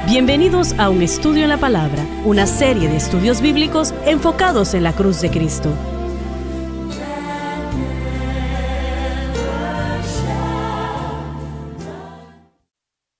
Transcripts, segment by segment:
Bienvenidos a Un Estudio en la Palabra, una serie de estudios bíblicos enfocados en la cruz de Cristo.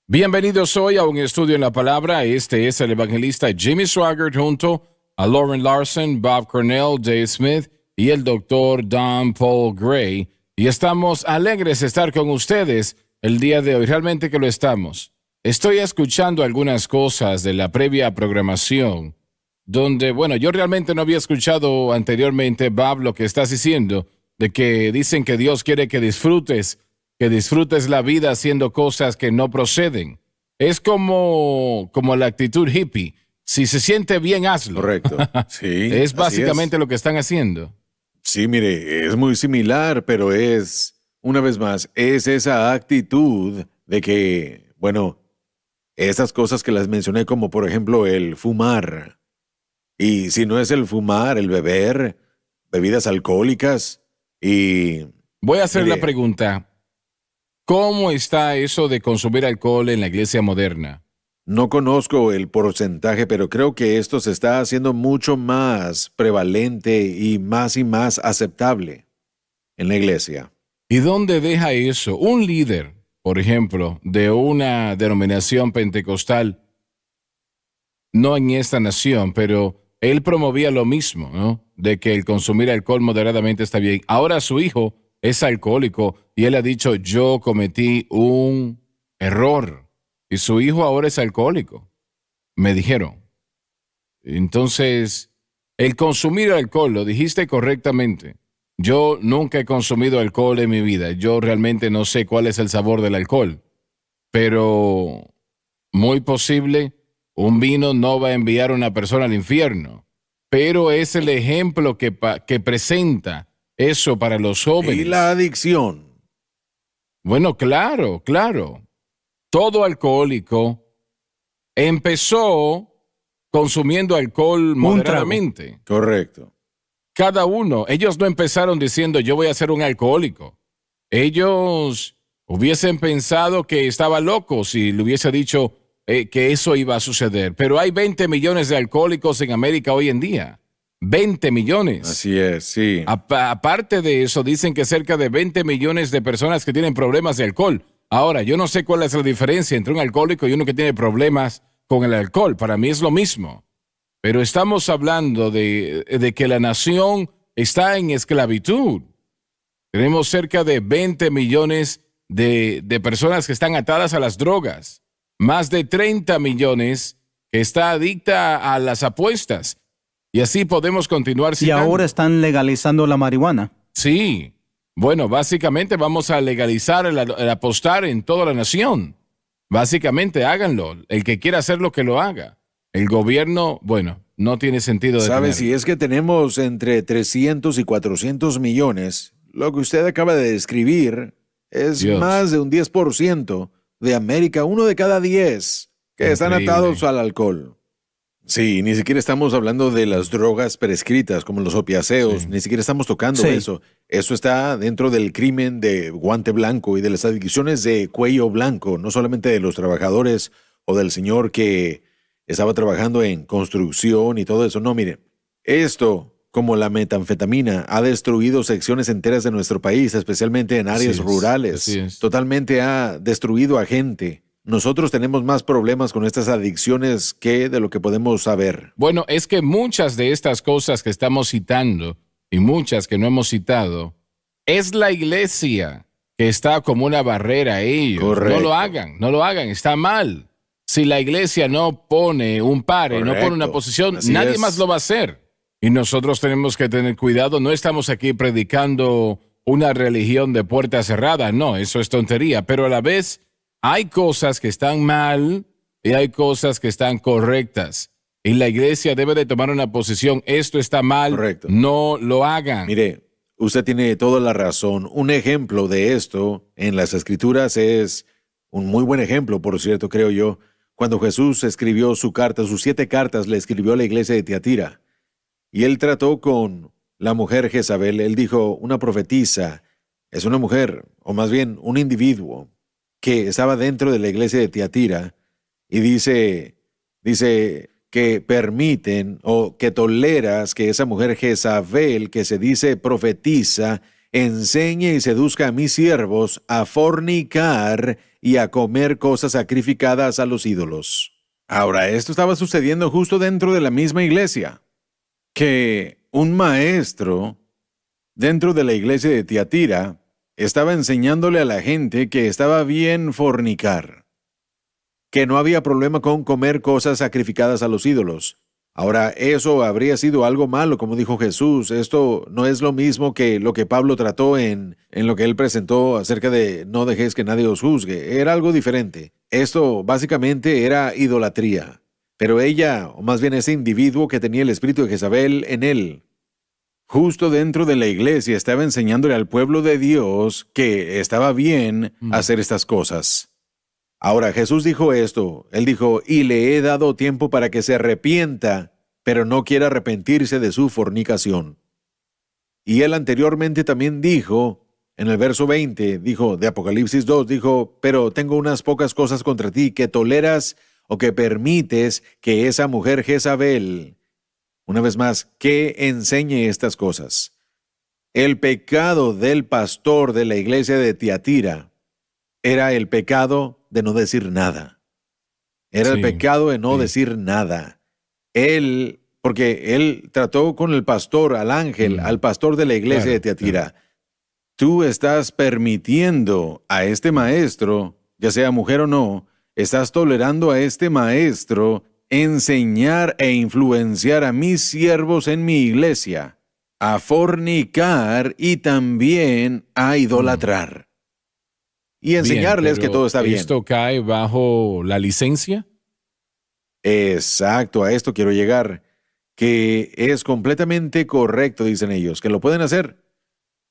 Bienvenidos hoy a Un Estudio en la Palabra. Este es el evangelista Jimmy Swaggart junto a Lauren Larson, Bob Cornell, Dave Smith y el doctor Don Paul Gray. Y estamos alegres de estar con ustedes el día de hoy. Realmente que lo estamos. Estoy escuchando algunas cosas de la previa programación donde, yo realmente no había escuchado anteriormente, Bob, lo que estás diciendo, de que dicen que Dios quiere que disfrutes la vida haciendo cosas que no proceden. Es como la actitud hippie. Si se siente bien, hazlo. Correcto. Sí. Es básicamente lo que están haciendo. Sí, mire, es muy similar, pero una vez más, es esa actitud de que, esas cosas que las mencioné, como por ejemplo el fumar. Y si no es el fumar, el beber, bebidas alcohólicas y... Voy a hacer la pregunta. ¿Cómo está eso de consumir alcohol en la iglesia moderna? No conozco el porcentaje, pero creo que esto se está haciendo mucho más prevalente y más aceptable en la iglesia. ¿Y dónde deja eso? Un líder, por ejemplo, de una denominación pentecostal, no en esta nación, pero él promovía lo mismo, ¿no? De que el consumir alcohol moderadamente está bien. Ahora su hijo es alcohólico y él ha dicho, yo cometí un error. Y su hijo ahora es alcohólico, me dijeron. Entonces, el consumir alcohol, lo dijiste correctamente. Yo nunca he consumido alcohol en mi vida. Yo realmente no sé cuál es el sabor del alcohol. Pero muy posible, un vino no va a enviar a una persona al infierno. Pero es el ejemplo que presenta eso para los jóvenes. Y la adicción. Bueno, claro. Todo alcohólico empezó consumiendo alcohol moderadamente. Correcto. Cada uno, ellos no empezaron diciendo yo voy a ser un alcohólico. Ellos hubiesen pensado que estaba loco si le hubiese dicho que eso iba a suceder. Pero hay 20 millones de alcohólicos en América hoy en día. 20 millones. Así es, sí. Aparte de eso, dicen que cerca de 20 millones de personas que tienen problemas de alcohol. Ahora, yo no sé cuál es la diferencia entre un alcohólico y uno que tiene problemas con el alcohol. Para mí es lo mismo. Pero estamos hablando de que la nación está en esclavitud. Tenemos cerca de 20 millones de personas que están atadas a las drogas. Más de 30 millones que está adicta a las apuestas. Y así podemos continuar citando. Y ahora están legalizando la marihuana. Sí. Bueno, básicamente vamos a legalizar el apostar en toda la nación. Básicamente háganlo. El que quiera hacerlo, que lo haga. El gobierno, no tiene sentido de ¿Sabe? Si es que tenemos entre 300 y 400 millones, lo que usted acaba de describir es más de un 10% de América, 1 de cada 10 que están atados al alcohol. Sí, ni siquiera estamos hablando de las drogas prescritas como los opiáceos, ni siquiera estamos tocando eso. Eso está dentro del crimen de guante blanco y de las adicciones de cuello blanco, no solamente de los trabajadores o del señor que estaba trabajando en construcción y todo eso. No, miren, esto, como la metanfetamina, ha destruido secciones enteras de nuestro país, especialmente en áreas rurales. Totalmente ha destruido a gente. Nosotros tenemos más problemas con estas adicciones que de lo que podemos saber. Bueno, es que muchas de estas cosas que estamos citando y muchas que no hemos citado, es la iglesia que está como una barrera a ellos. Correcto. No lo hagan, está mal. Si la iglesia no pone un pare, no pone una posición, nadie más lo va a hacer. Y nosotros tenemos que tener cuidado. No estamos aquí predicando una religión de puerta cerrada. No, eso es tontería. Pero a la vez hay cosas que están mal y hay cosas que están correctas. Y la iglesia debe de tomar una posición. Esto está mal, correcto. No lo hagan. Mire, usted tiene toda la razón. Un ejemplo de esto en las Escrituras es un muy buen ejemplo, por cierto, creo yo. Cuando Jesús escribió su carta, sus 7 cartas le escribió a la iglesia de Tiatira. Y él trató con la mujer Jezabel. Él dijo, una profetisa es una mujer, o más bien un individuo, que estaba dentro de la iglesia de Tiatira. Y dice, Dice que permiten o que toleras que esa mujer Jezabel, que se dice profetiza, enseñe y seduzca a mis siervos a fornicar y a comer cosas sacrificadas a los ídolos. Ahora, esto estaba sucediendo justo dentro de la misma iglesia, que un maestro dentro de la iglesia de Tiatira estaba enseñándole a la gente que estaba bien fornicar, que no había problema con comer cosas sacrificadas a los ídolos. Ahora, eso habría sido algo malo, como dijo Jesús. Esto no es lo mismo que lo que Pablo trató en lo que él presentó acerca de no dejéis que nadie os juzgue. Era algo diferente. Esto básicamente era idolatría. Pero ella, o más bien ese individuo que tenía el espíritu de Jezabel en él, justo dentro de la iglesia estaba enseñándole al pueblo de Dios que estaba bien hacer estas cosas. Ahora, Jesús dijo esto, él dijo, y le he dado tiempo para que se arrepienta, pero no quiere arrepentirse de su fornicación. Y él anteriormente también dijo, en el verso 20, dijo, de Apocalipsis 2, dijo, pero tengo unas pocas cosas contra ti, que toleras o que permites que esa mujer Jezabel, una vez más, que enseñe estas cosas. El pecado del pastor de la iglesia de Tiatira era el pecado de no decir nada. Era el pecado de no decir nada. Porque él trató con el pastor, al ángel, al pastor de la iglesia de Tiatira. Tú estás permitiendo a este maestro, ya sea mujer o no, estás tolerando a este maestro enseñar e influenciar a mis siervos en mi iglesia a fornicar y también a idolatrar. Y enseñarles que todo está bien. ¿Esto cae bajo la licencia? Exacto, a esto quiero llegar. Que es completamente correcto, dicen ellos, que lo pueden hacer.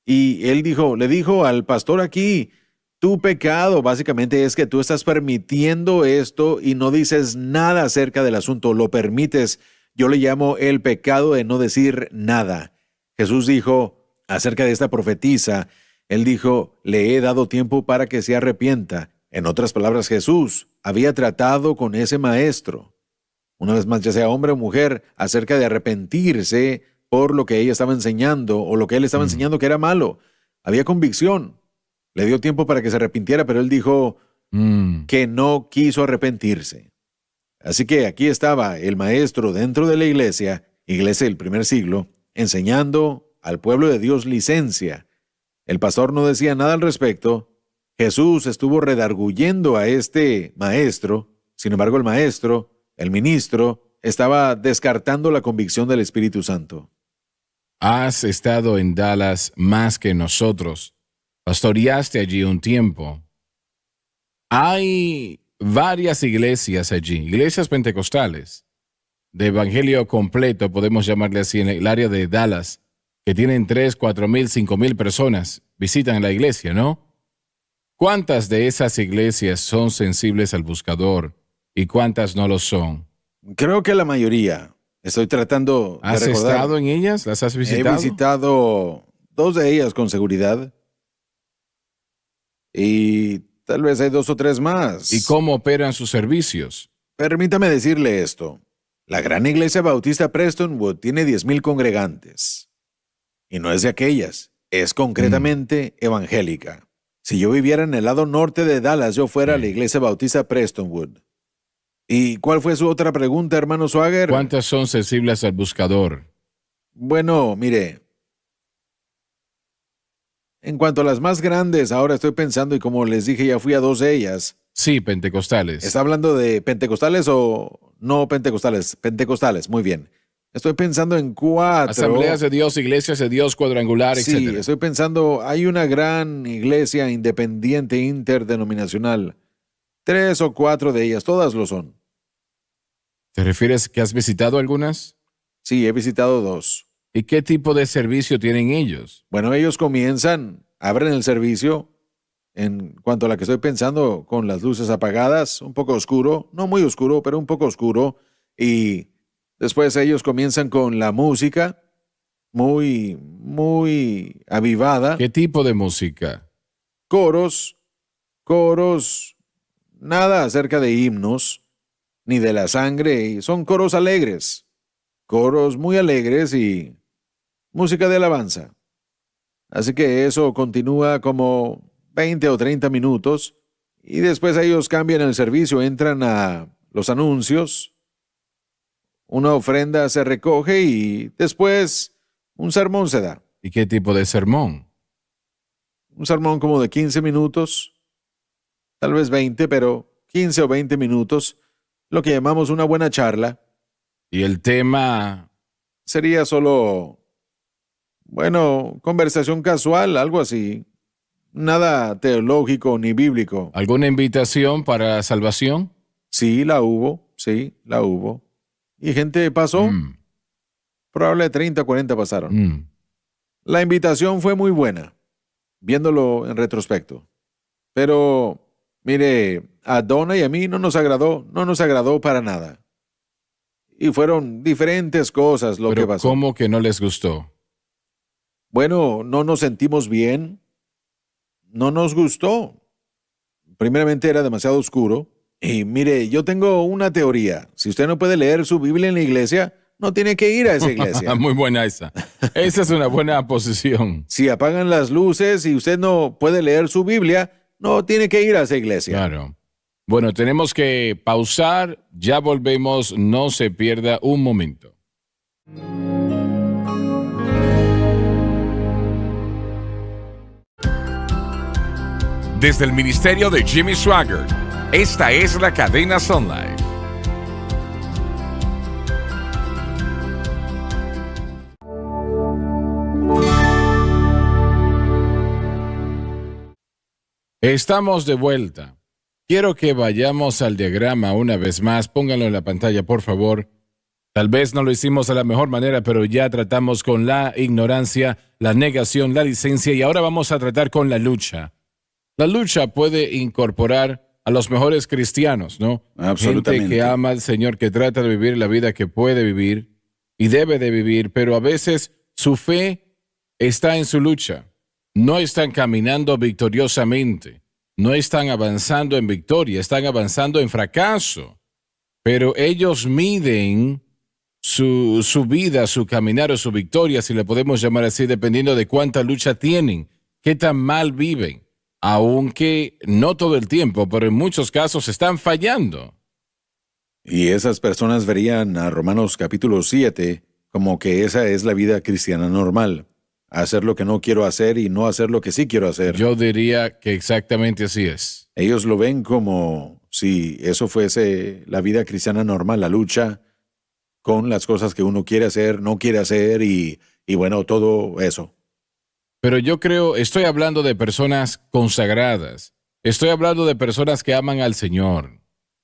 Y él le dijo al pastor aquí, tu pecado básicamente es que tú estás permitiendo esto y no dices nada acerca del asunto, lo permites. Yo le llamo el pecado de no decir nada. Jesús dijo acerca de esta profetisa, él dijo, le he dado tiempo para que se arrepienta. En otras palabras, Jesús había tratado con ese maestro, una vez más, ya sea hombre o mujer, acerca de arrepentirse por lo que ella estaba enseñando o lo que él estaba enseñando que era malo. Había convicción. Le dio tiempo para que se arrepintiera, pero él dijo que no quiso arrepentirse. Así que aquí estaba el maestro dentro de la iglesia del primer siglo, enseñando al pueblo de Dios licencia. El pastor no decía nada al respecto. Jesús estuvo redarguyendo a este maestro. Sin embargo, el maestro, el ministro, estaba descartando la convicción del Espíritu Santo. Has estado en Dallas más que nosotros. Pastoreaste allí un tiempo. Hay varias iglesias allí, iglesias pentecostales, de evangelio completo, podemos llamarle así, en el área de Dallas, que tienen 3, 4 mil, 5 mil personas visitan la iglesia, ¿no? ¿Cuántas de esas iglesias son sensibles al buscador y cuántas no lo son? Creo que la mayoría. Estoy tratando de recordar. ¿Has estado en ellas? ¿Las has visitado? He visitado 2 de ellas con seguridad. Y tal vez hay 2 o 3 más. ¿Y cómo operan sus servicios? Permítame decirle esto. La gran iglesia bautista Prestonwood tiene 10,000 congregantes. Y no es de aquellas. Es concretamente evangélica. Si yo viviera en el lado norte de Dallas, yo fuera a la iglesia bautista Prestonwood. ¿Y cuál fue su otra pregunta, hermano Swagger? ¿Cuántas son sensibles al buscador? Bueno, mire. En cuanto a las más grandes, ahora estoy pensando, y como les dije, ya fui a 2 de ellas. Sí, pentecostales. ¿Está hablando de pentecostales o no pentecostales? Pentecostales, muy bien. Estoy pensando en 4. Asambleas de Dios, iglesias de Dios, cuadrangular, etc. Sí, estoy pensando, hay una gran iglesia independiente interdenominacional. 3 o 4 de ellas, todas lo son. ¿Te refieres que has visitado algunas? Sí, he visitado 2. ¿Y qué tipo de servicio tienen ellos? Bueno, ellos abren el servicio, en cuanto a la que estoy pensando, con las luces apagadas, un poco oscuro, no muy oscuro, pero un poco oscuro, y después ellos comienzan con la música, muy, muy avivada. ¿Qué tipo de música? Coros, nada acerca de himnos, ni de la sangre, y son coros alegres, coros muy alegres y música de alabanza. Así que eso continúa como 20 o 30 minutos y después ellos cambian el servicio, entran a los anuncios, una ofrenda se recoge y después un sermón se da. ¿Y qué tipo de sermón? Un sermón como de 15 minutos, tal vez 20, pero 15 o 20 minutos, lo que llamamos una buena charla. ¿Y el tema? Sería solo, bueno, conversación casual, algo así. Nada teológico ni bíblico. ¿Alguna invitación para la salvación? Sí, la hubo. ¿Y gente pasó? Probable 30 o 40 pasaron. La invitación fue muy buena, viéndolo en retrospecto. Pero, mire, a Donna y a mí no nos agradó para nada. Y fueron diferentes cosas lo que pasó. ¿Cómo que no les gustó? Bueno, no nos sentimos bien. No nos gustó. Primeramente era demasiado oscuro. Y mire, yo tengo una teoría. Si usted no puede leer su Biblia en la iglesia, no tiene que ir a esa iglesia. Muy buena esa. Esa es una buena posición. Si apagan las luces y usted no puede leer su Biblia, no tiene que ir a esa iglesia. Claro. Bueno, tenemos que pausar. Ya volvemos. No se pierda un momento. Desde el ministerio de Jimmy Swaggart, esta es la cadena Sun Life. Estamos de vuelta. Quiero que vayamos al diagrama una vez más. Pónganlo en la pantalla, por favor. Tal vez no lo hicimos de la mejor manera, pero ya tratamos con la ignorancia, la negación, la licencia y ahora vamos a tratar con la lucha. La lucha puede incorporar a los mejores cristianos, ¿no? Absolutamente. Gente que ama al Señor, que trata de vivir la vida que puede vivir y debe de vivir, pero a veces su fe está en su lucha. No están caminando victoriosamente, no están avanzando en victoria, están avanzando en fracaso. Pero ellos miden su vida, su caminar o su victoria, si le podemos llamar así, dependiendo de cuánta lucha tienen, qué tan mal viven. Aunque no todo el tiempo, pero en muchos casos están fallando. Y esas personas verían a Romanos capítulo 7 como que esa es la vida cristiana normal. Hacer lo que no quiero hacer y no hacer lo que sí quiero hacer. Yo diría que exactamente así es. Ellos lo ven como si eso fuese la vida cristiana normal, la lucha con las cosas que uno quiere hacer, no quiere hacer y bueno, todo eso. Pero yo creo, estoy hablando de personas consagradas. Estoy hablando de personas que aman al Señor.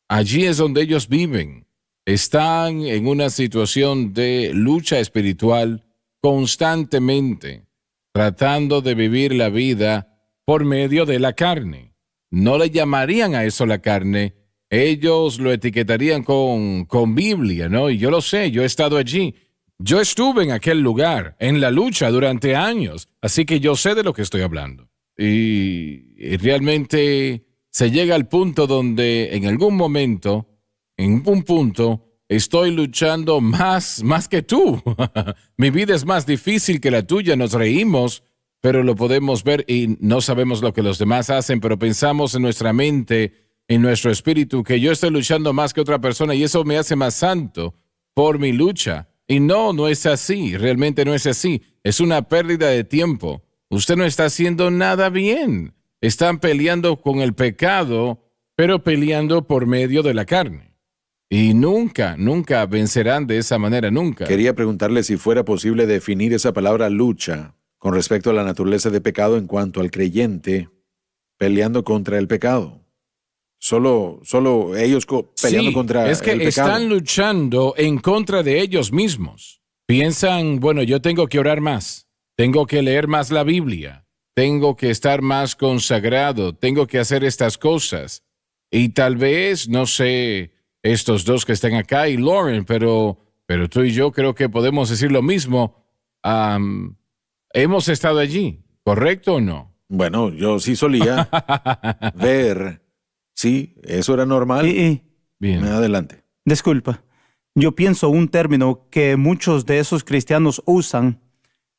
Allí es donde ellos viven. Están en una situación de lucha espiritual constantemente, tratando de vivir la vida por medio de la carne. No le llamarían a eso la carne, ellos lo etiquetarían con Biblia, ¿no? Y yo lo sé, yo he estado allí. Yo estuve en aquel lugar, en la lucha durante años, así que yo sé de lo que estoy hablando. Y realmente se llega al punto donde en algún momento, en un punto, estoy luchando más que tú. Mi vida es más difícil que la tuya, nos reímos, pero lo podemos ver y no sabemos lo que los demás hacen, pero pensamos en nuestra mente, en nuestro espíritu, que yo estoy luchando más que otra persona y eso me hace más santo por mi lucha. Y no es así, realmente no es así. Es una pérdida de tiempo. Usted no está haciendo nada bien. Están peleando con el pecado, pero peleando por medio de la carne. Y nunca vencerán de esa manera, nunca. Quería preguntarle si fuera posible definir esa palabra lucha con respecto a la naturaleza de pecado en cuanto al creyente peleando contra el pecado. Solo ellos peleando contra el pecado. Es que están luchando en contra de ellos mismos. Piensan, bueno, yo tengo que orar más, tengo que leer más la Biblia, tengo que estar más consagrado, tengo que hacer estas cosas. Y tal vez, no sé, estos dos que están acá y Lauren, pero tú y yo creo que podemos decir lo mismo. Hemos estado allí, ¿correcto o no? Bueno, yo sí solía ver. Sí, eso era normal. Bien. Adelante. Disculpa, yo pienso un término que muchos de esos cristianos usan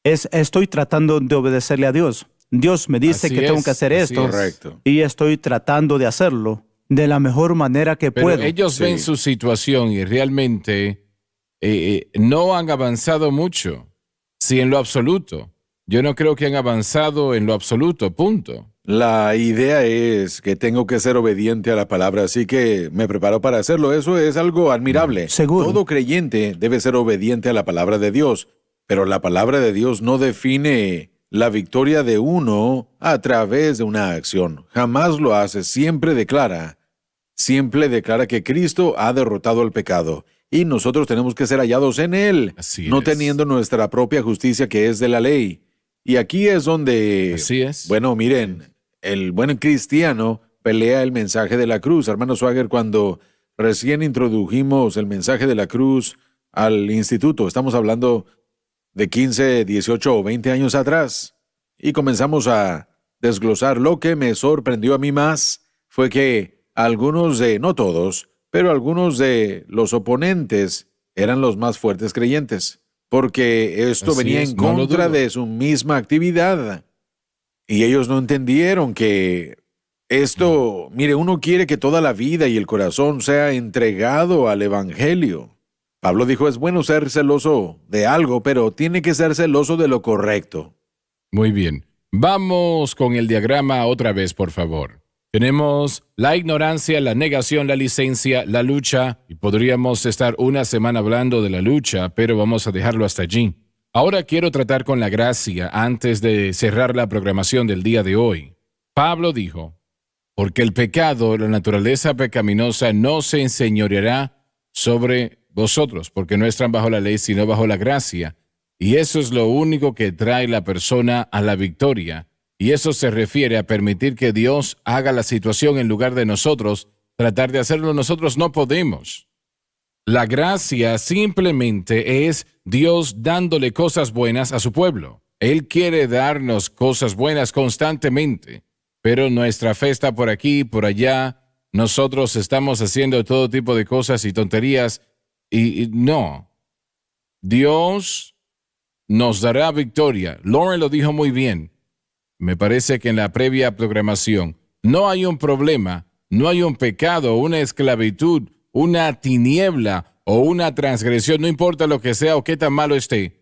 es estoy tratando de obedecerle a Dios. Dios me dice Así que tengo es, que hacer así esto es. Correcto. y estoy tratando de hacerlo de la mejor manera que Pero puedo. ellos Sí. ven su situación y realmente no han avanzado mucho. Sí, en lo absoluto. Yo no creo que han avanzado en lo absoluto, punto. La idea es que tengo que ser obediente a la palabra, así que me preparo para hacerlo. Eso es algo admirable. Seguro. Todo creyente debe ser obediente a la palabra de Dios, pero la palabra de Dios no define la victoria de uno a través de una acción. Jamás lo hace, siempre declara que Cristo ha derrotado al pecado y nosotros tenemos que ser hallados en Él, Así no es. teniendo nuestra propia justicia que es de la ley. Y aquí es donde, Así es. bueno, miren, el buen cristiano pelea el mensaje de la cruz. Hermano Swagger, cuando recién introdujimos el mensaje de la cruz al instituto, estamos hablando de 15, 18 o 20 años atrás, y comenzamos a desglosar. Lo que me sorprendió a mí más fue que algunos no todos, pero algunos de los oponentes eran los más fuertes creyentes, porque esto Así venía es, en no lo contra dudo. de su misma actividad. Y ellos no entendieron que esto, mire, uno quiere que toda la vida y el corazón sea entregado al Evangelio. Pablo dijo, es bueno ser celoso de algo, pero tiene que ser celoso de lo correcto. Muy bien. Vamos con el diagrama otra vez, por favor. Tenemos la ignorancia, la negación, la licencia, la lucha, y podríamos estar una semana hablando de la lucha, pero vamos a dejarlo hasta allí. Ahora quiero tratar con la gracia antes de cerrar la programación del día de hoy. Pablo dijo, porque el pecado, la naturaleza pecaminosa, no se enseñoreará sobre vosotros, porque no están bajo la ley, sino bajo la gracia. Y eso es lo único que trae la persona a la victoria. Y eso se refiere a permitir que Dios haga la situación en lugar de nosotros. Tratar de hacerlo nosotros no podemos. La gracia simplemente es Dios dándole cosas buenas a su pueblo. Él quiere darnos cosas buenas constantemente, pero nuestra fe está por aquí, por allá. Nosotros estamos haciendo todo tipo de cosas y tonterías y no. Dios nos dará victoria. Lauren lo dijo muy bien. Me parece que en la previa programación no hay un problema, no hay un pecado, una esclavitud, una tiniebla o una transgresión, no importa lo que sea o qué tan malo esté,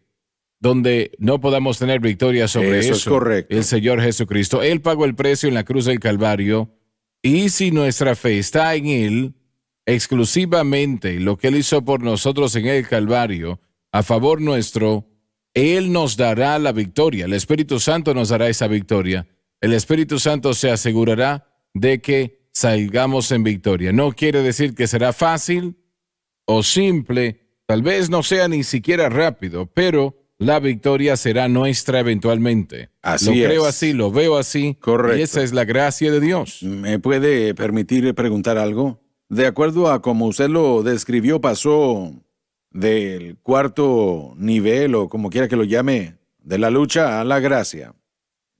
donde no podamos tener victoria sobre eso. Eso es correcto. El Señor Jesucristo, Él pagó el precio en la cruz del Calvario, y si nuestra fe está en Él, exclusivamente lo que Él hizo por nosotros en el Calvario, a favor nuestro, Él nos dará la victoria. El Espíritu Santo nos dará esa victoria. El Espíritu Santo se asegurará de que salgamos en victoria. No quiere decir que será fácil o simple, tal vez no sea ni siquiera rápido, pero la victoria será nuestra eventualmente. Así lo creo es. así, lo veo así. Correcto. Y esa es la gracia de Dios. ¿Me puede permitir preguntar algo? De acuerdo a como usted lo describió, pasó del cuarto nivel, o como quiera que lo llame, de la lucha a la gracia.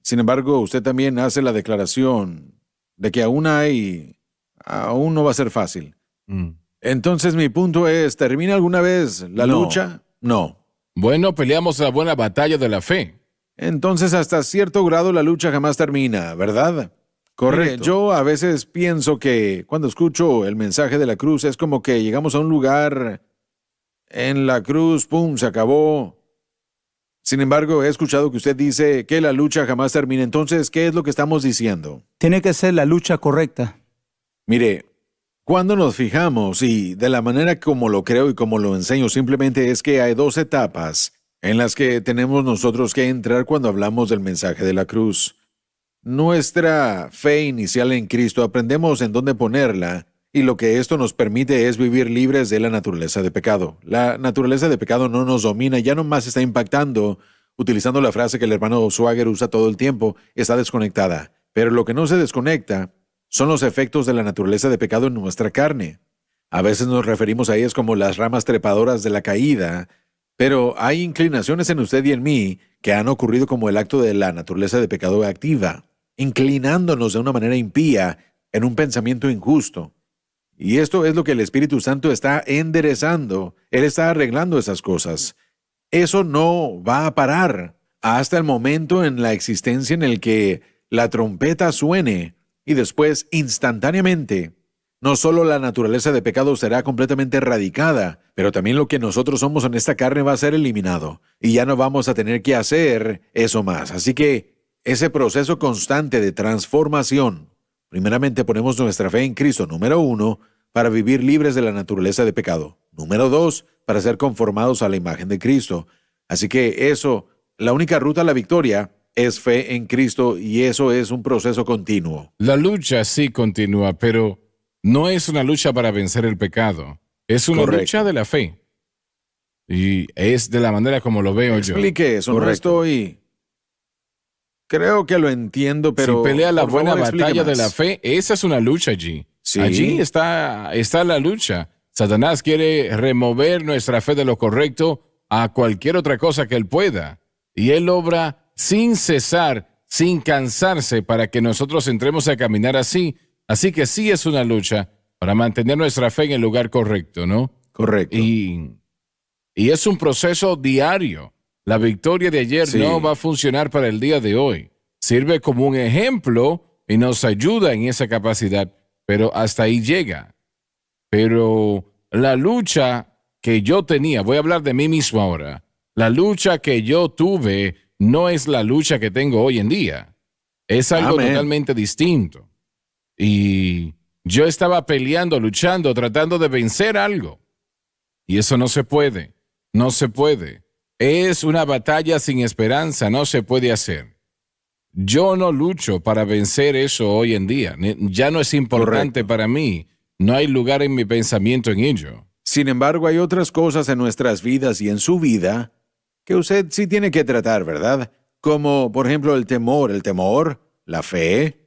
Sin embargo, usted también hace la declaración de que aún no va a ser fácil. Entonces mi punto es, ¿termina alguna vez la No. lucha? No. Bueno, peleamos la buena batalla de la fe. Entonces hasta cierto grado la lucha jamás termina, ¿verdad? Correcto. Mire, yo a veces pienso que cuando escucho el mensaje de la cruz es como que llegamos a un lugar en la cruz, ¡pum!, se acabó. Sin embargo, he escuchado que usted dice que la lucha jamás termina. Entonces, ¿qué es lo que estamos diciendo? Tiene que ser la lucha correcta. Mire, cuando nos fijamos, y de la manera como lo creo y como lo enseño, simplemente es que hay dos etapas en las que tenemos nosotros que entrar cuando hablamos del mensaje de la cruz. Nuestra fe inicial en Cristo, aprendemos en dónde ponerla, y lo que esto nos permite es vivir libres de la naturaleza de pecado. La naturaleza de pecado no nos domina, ya nomás está impactando, utilizando la frase que el hermano Swagger usa todo el tiempo, está desconectada. Pero lo que no se desconecta son los efectos de la naturaleza de pecado en nuestra carne. A veces nos referimos a ellas como las ramas trepadoras de la caída, pero hay inclinaciones en usted y en mí que han ocurrido como el acto de la naturaleza de pecado activa, inclinándonos de una manera impía en un pensamiento injusto. Y esto es lo que el Espíritu Santo está enderezando. Él está arreglando esas cosas. Eso no va a parar hasta el momento en la existencia en el que la trompeta suene y después instantáneamente. No solo la naturaleza de pecado será completamente erradicada, pero también lo que nosotros somos en esta carne va a ser eliminado. Y ya no vamos a tener que hacer eso más. Así que ese proceso constante de transformación, primeramente ponemos nuestra fe en Cristo, número 1, para vivir libres de la naturaleza de pecado. Número 2, para ser conformados a la imagen de Cristo. Así que eso, la única ruta a la victoria es fe en Cristo y eso es un proceso continuo. La lucha sí continúa, pero no es una lucha para vencer el pecado. Es una lucha de la fe. Y es de la manera como lo veo yo. Explique eso, no estoy... Creo que lo entiendo, pero... Si pelea la buena batalla de la fe, esa es una lucha allí. ¿Sí? Allí está la lucha. Satanás quiere remover nuestra fe de lo correcto a cualquier otra cosa que él pueda. Y él obra sin cesar, sin cansarse, para que nosotros entremos a caminar así. Así que sí es una lucha para mantener nuestra fe en el lugar correcto, ¿no? Correcto. Y es un proceso diario. La victoria de ayer no va a funcionar para el día de hoy. Sirve como un ejemplo y nos ayuda en esa capacidad, pero hasta ahí llega. Pero la lucha que yo tenía, voy a hablar de mí mismo ahora, la lucha que yo tuve no es la lucha que tengo hoy en día. Es algo totalmente distinto. Y yo estaba peleando, luchando, tratando de vencer algo. Y eso no se puede. No se puede. Es una batalla sin esperanza, no se puede hacer. Yo no lucho para vencer eso hoy en día. Ya no es importante para mí. No hay lugar en mi pensamiento en ello. Sin embargo, hay otras cosas en nuestras vidas y en su vida que usted sí tiene que tratar, ¿verdad? Como, por ejemplo, el temor, la fe,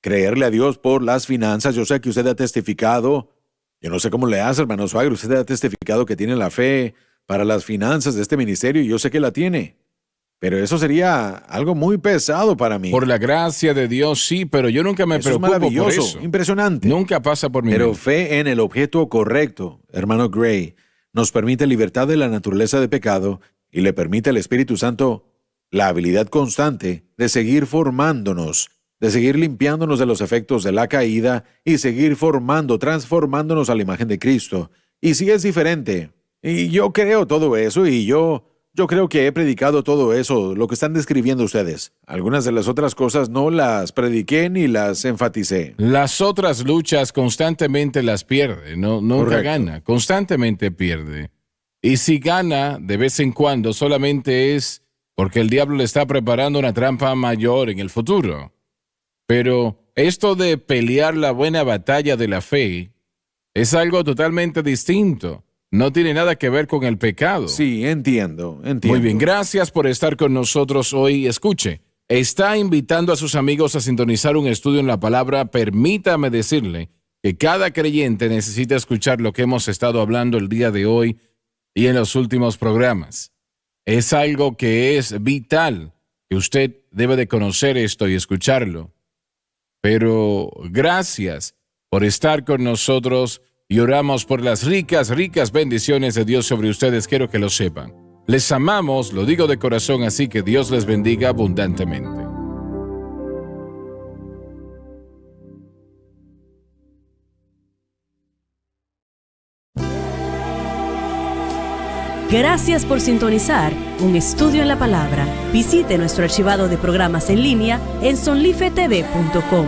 creerle a Dios por las finanzas. Yo sé que usted ha testificado, yo no sé cómo le hace, hermano Swagger, usted ha testificado que tiene la fe para las finanzas de este ministerio y yo sé que la tiene. Pero eso sería algo muy pesado para mí. Por la gracia de Dios, sí, pero yo nunca me preocupo por eso. Impresionante. Nunca pasa por mi Pero mente. fe en el objeto correcto, hermano Gray, nos permite libertad de la naturaleza de pecado y le permite al Espíritu Santo la habilidad constante de seguir formándonos, de seguir limpiándonos de los efectos de la caída y seguir transformándonos a la imagen de Cristo. Y sí es diferente. Y yo creo todo eso y yo creo que he predicado todo eso, lo que están describiendo ustedes. Algunas de las otras cosas no las prediqué ni las enfaticé. Las otras luchas constantemente las pierde, nunca gana, constantemente pierde. Y si gana de vez en cuando solamente es porque el diablo le está preparando una trampa mayor en el futuro. Pero esto de pelear la buena batalla de la fe es algo totalmente distinto. No tiene nada que ver con el pecado. Sí, entiendo. Muy bien, gracias por estar con nosotros hoy. Escuche, está invitando a sus amigos a sintonizar un estudio en la palabra. Permítame decirle que cada creyente necesita escuchar lo que hemos estado hablando el día de hoy y en los últimos programas. Es algo que es vital, que usted debe de conocer esto y escucharlo. Pero gracias por estar con nosotros. Y oramos por las ricas bendiciones de Dios sobre ustedes. Quiero que lo sepan. Les amamos, lo digo de corazón, así que Dios les bendiga abundantemente. Gracias por sintonizar un estudio en la palabra. Visite nuestro archivado de programas en línea en sonlifetv.com.